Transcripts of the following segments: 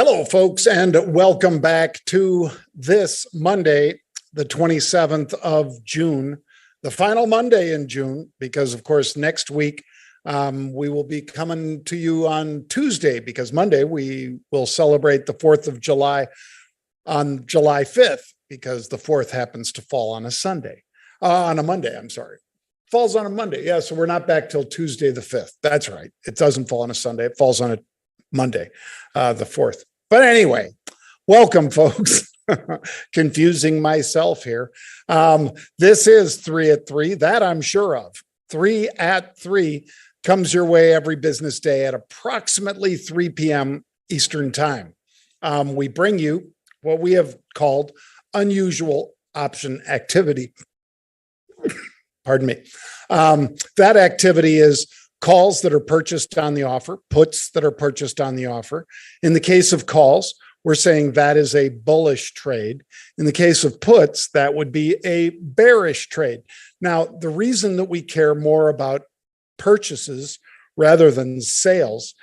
Hello, folks, and welcome back to this Monday, the 27th of June, the final Monday in June, because, of course, next week we will be coming to you on Tuesday, because Monday we will celebrate the 4th of July on July 5th, because the 4th happens to fall on a Sunday, on a Monday, I'm sorry. Falls on a Monday. Yeah, so we're not back till Tuesday the 5th. That's right. It doesn't fall on a Sunday. It falls on a Monday, the 4th. But anyway, welcome, folks. Confusing myself here. This is 3 at 3, that I'm sure of. 3 at 3 comes your way every business day at approximately 3 p.m. Eastern Time. We bring you what we have called unusual option activity. Pardon me. That activity is calls that are purchased on the offer, puts that are purchased on the offer. In the case of calls, we're saying that is a bullish trade. In the case of puts, that would be a bearish trade. Now, the reason that we care more about purchases rather than sales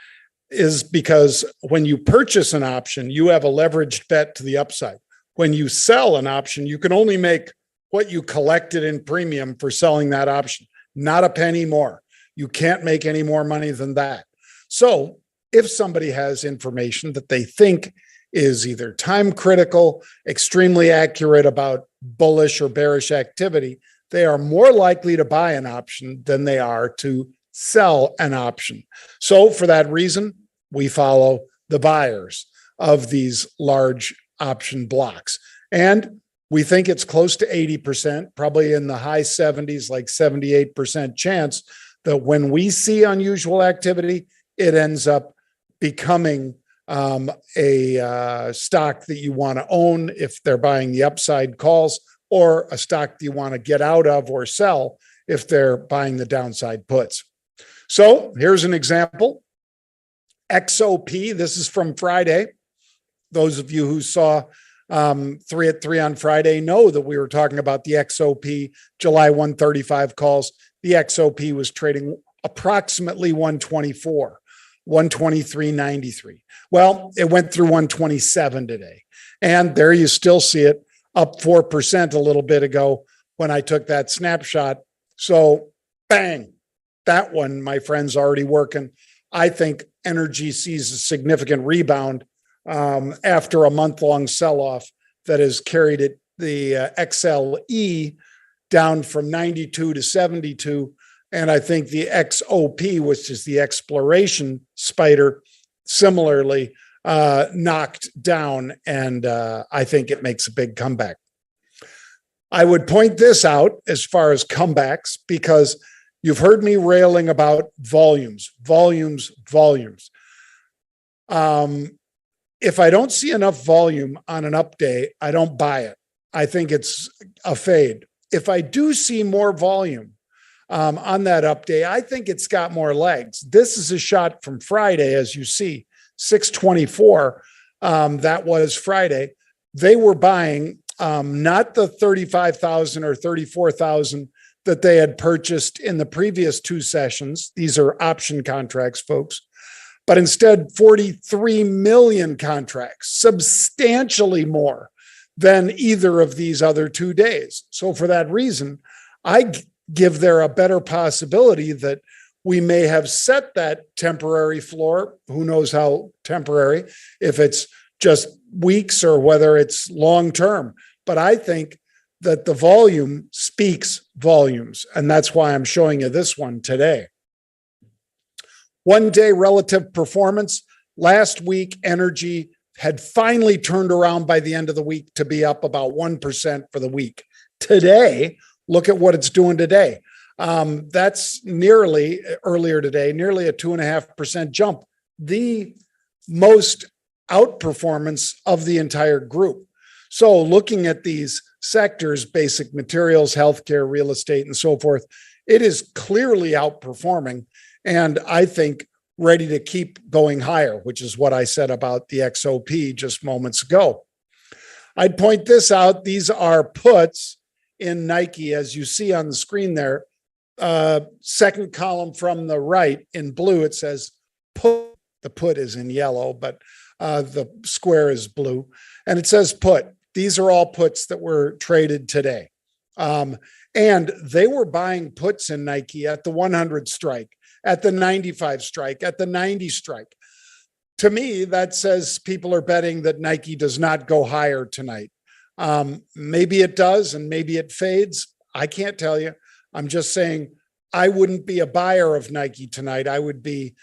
is because when you purchase an option, you have a leveraged bet to the upside. When you sell an option, you can only make what you collected in premium for selling that option, not a penny more. You can't make any more money than that. So if somebody has information that they think is either time critical, extremely accurate about bullish or bearish activity, they are more likely to buy an option than they are to sell an option. So for that reason, we follow the buyers of these large option blocks. And we think it's close to 80%, probably in the high 70s, like 78% chance that when we see unusual activity, it ends up becoming a stock that you want to own if they're buying the upside calls, or a stock that you want to get out of or sell if they're buying the downside puts. So here's an example. XOP, this is from Friday. Those of you who saw 3 at 3 on Friday know that we were talking about the XOP July 135 calls. The XOP was trading approximately 124, 123.93. Well, it went through 127 today. And there you still see it up 4% a little bit ago when I took that snapshot. So bang, that one, my friend's already working. I think energy sees a significant rebound after a month-long sell-off that has carried it, the XLE, down from 92 to 72. And I think the XOP, which is the exploration spider, similarly knocked down. And I think it makes a big comeback. I would point this out as far as comebacks, because you've heard me railing about volumes. If I don't see enough volume on an up day, I don't buy it. I think it's a fade. If I do see more volume on that up day, I think it's got more legs. This is a shot from Friday, as you see, 624. That was Friday. They were buying not the 35,000 or 34,000 that they had purchased in the previous 2 sessions. These are option contracts, folks. But instead, 43 million contracts, substantially more than either of these other 2 days. So for that reason, I give there a better possibility that we may have set that temporary floor. Who knows how temporary, if it's just weeks or whether it's long term. But I think that the volume speaks volumes. And that's why I'm showing you this one today. 1 day relative performance. Last week, energy had finally turned around by the end of the week to be up about 1% for the week. Today, look at what it's doing today. That's earlier today, nearly a 2.5% jump. The most outperformance of the entire group. So looking at these sectors, basic materials, healthcare, real estate, and so forth, it is clearly outperforming. And I think ready to keep going higher, which is what I said about the XOP just moments ago. I'd point this out. These are puts in Nike, as you see on the screen there. Second column from the right in blue, it says put. The put is in yellow, but The square is blue, and it says put. These are all puts that were traded today. And they were buying puts in Nike at the 100 strike, at the 95 strike, at the 90 strike. To me, that says people are betting that Nike does not go higher tonight. Maybe it does, and maybe it fades. I can't tell you. I'm just saying I wouldn't be a buyer of Nike tonight. I would be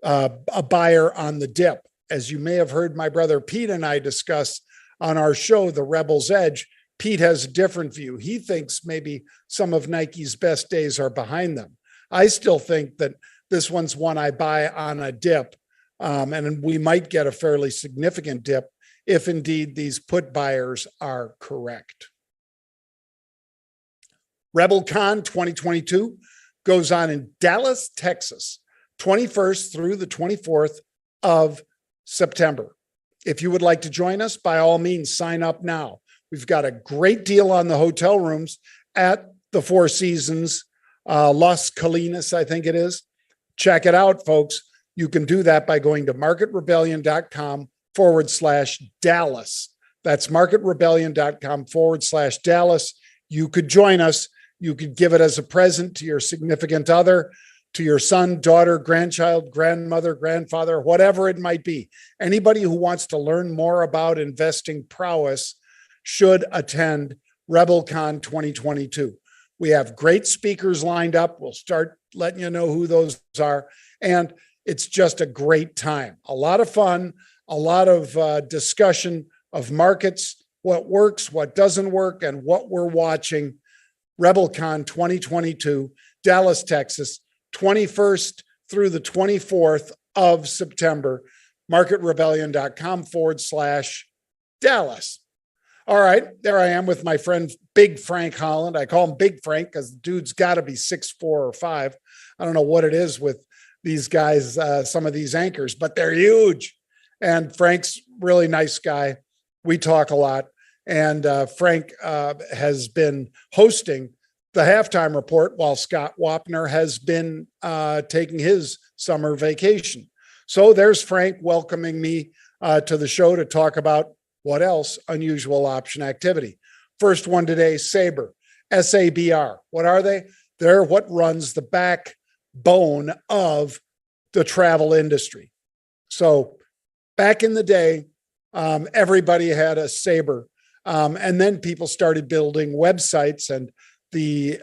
a buyer on the dip. As you may have heard my brother Pete and I discuss on our show, The Rebel's Edge, Pete has a different view. He thinks maybe some of Nike's best days are behind them. I still think that this one's one I buy on a dip, and we might get a fairly significant dip if indeed these put buyers are correct. Rebelcon 2022 goes on in Dallas, Texas, 21st through the 24th of September. If you would like to join us, by all means, sign up now. We've got a great deal on the hotel rooms at the Four Seasons, Las Colinas, I think it is. Check it out, folks. You can do that by going to marketrebellion.com/Dallas. That's marketrebellion.com/Dallas. You could join us. You could give it as a present to your significant other, to your son, daughter, grandchild, grandmother, grandfather, whatever it might be. Anybody who wants to learn more about investing prowess should attend Rebelcon 2022. We have great speakers lined up. We'll start letting you know who those are. And it's just a great time. A lot of fun, a lot of discussion of markets, what works, what doesn't work, and what we're watching. Rebelcon 2022, Dallas, Texas, 21st through the 24th of September, marketrebellion.com/Dallas. All right, there I am with my friend, Big Frank Holland. I call him Big Frank because the dude's got to be 6'4" or 5". I don't know what it is with these guys, some of these anchors, but they're huge. And Frank's really nice guy. We talk a lot. And Frank has been hosting the halftime report while Scott Wapner has been taking his summer vacation. So there's Frank welcoming me to the show to talk about what else? Unusual option activity. First one today, SABR, SABR. What are they? They're what runs the backbone of the travel industry. So back in the day, everybody had a SABR. And then people started building websites, and the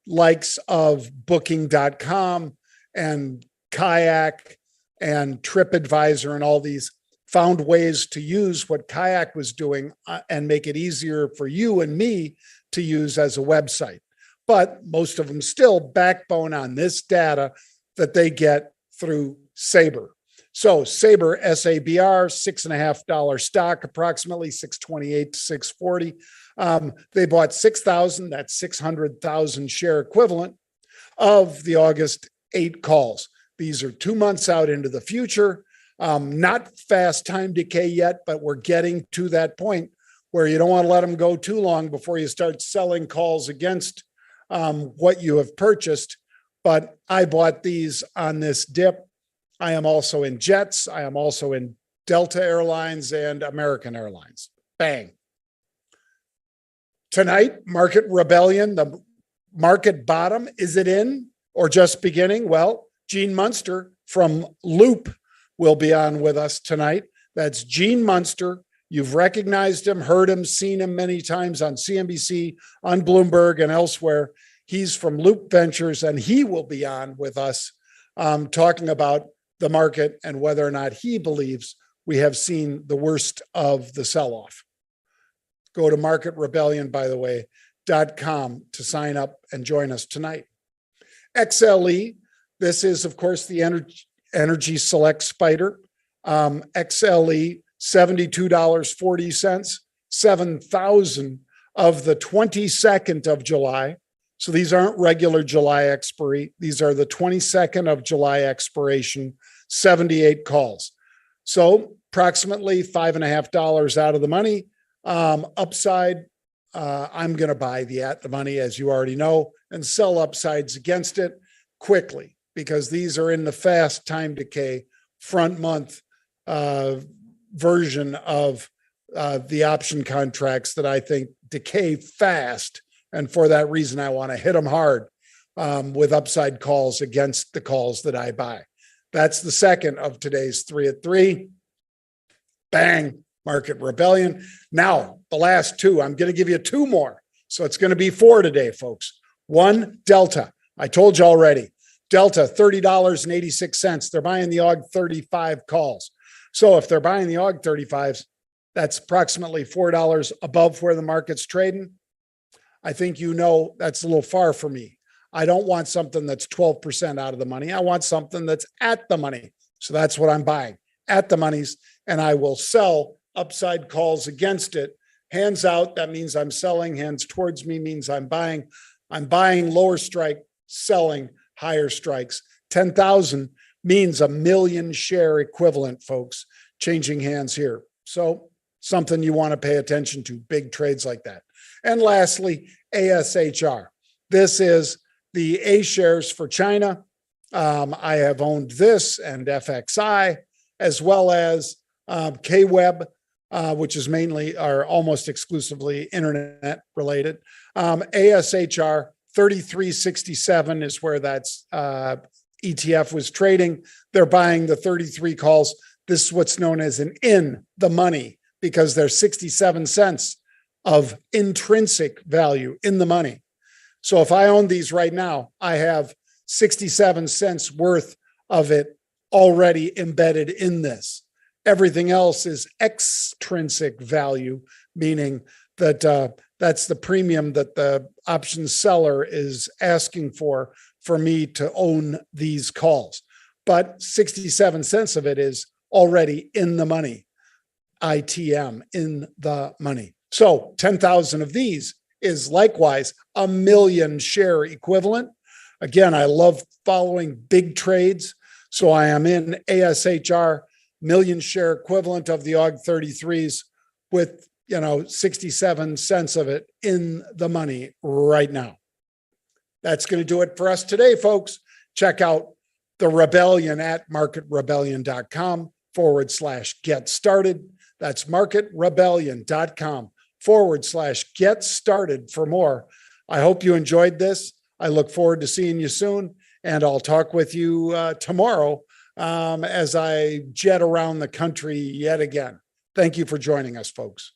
likes of booking.com and Kayak and TripAdvisor and all these found ways to use what Kayak was doing and make it easier for you and me to use as a website. But most of them still backbone on this data that they get through SABR. So SABR, SABR, $6.50 stock, approximately 628 to 640. They bought 6,000, that's 600,000 share equivalent of the August 8 calls. These are 2 months out into the future. Not fast time decay yet, but we're getting to that point where you don't want to let them go too long before you start selling calls against what you have purchased. But I bought these on this dip. I am also in jets. I am also in Delta Airlines and American Airlines. Bang. Tonight, Market Rebellion, the market bottom. Is it in or just beginning? Well, Gene Munster from Loop will be on with us tonight. That's Gene Munster. You've recognized him, heard him, seen him many times on CNBC, on Bloomberg, and elsewhere. He's from Loop Ventures, and he will be on with us talking about the market and whether or not he believes we have seen the worst of the sell-off. Go to marketrebellion, by the way, .com to sign up and join us tonight. XLE, this is, of course, the Energy Select Spider. XLE, $72.40, 7,000 of the 22nd of July. So these aren't regular July expiry. These are the 22nd of July expiration, 78 calls. So approximately $5.50 out of the money. Upside, I'm going to buy the at the money, as you already know, and sell upsides against it quickly because these are in the fast time decay front month version of the option contracts that I think decay fast. And for that reason, I want to hit them hard with upside calls against the calls that I buy. That's the second of today's 3 at 3. Bang, Market Rebellion. Now, the last two, I'm going to give you two more. So it's going to be 4 today, folks. One, Delta. I told you already. Delta, $30.86. They're buying the AUG 35 calls. So if they're buying the AUG 35s, that's approximately $4 above where the market's trading. I think you know that's a little far for me. I don't want something that's 12% out of the money. I want something that's at the money. So that's what I'm buying, at the monies, and I will sell upside calls against it. Hands out, that means I'm selling. Hands towards me means I'm buying. I'm buying lower strike, selling higher strikes. 10,000 means 1 million share equivalent, folks, changing hands here. So something you want to pay attention to, big trades like that. And lastly, ASHR. This is the A shares for China. I have owned this and FXI, as well as KWeb, which is mainly or almost exclusively internet related. ASHR 3367 is where that's ETF was trading. They're buying the 33 calls. This is what's known as an in the money because there's 67 cents of intrinsic value in the money. So if I own these right now, I have 67 cents worth of it already embedded in this. Everything else is extrinsic value, meaning that that's the premium that the options seller is asking for me to own these calls. But 67 cents of it is already in the money. ITM, in the money. So 10,000 of these is likewise 1 million share equivalent. Again, I love following big trades. So I am in ASHR, million share equivalent of the AUG 33s with, 67 cents of it in the money right now. That's going to do it for us today, folks. Check out the Rebellion at marketrebellion.com/get started. That's marketrebellion.com/get started for more. I hope you enjoyed this. I look forward to seeing you soon, and I'll talk with you tomorrow as I jet around the country yet again. Thank you for joining us, folks.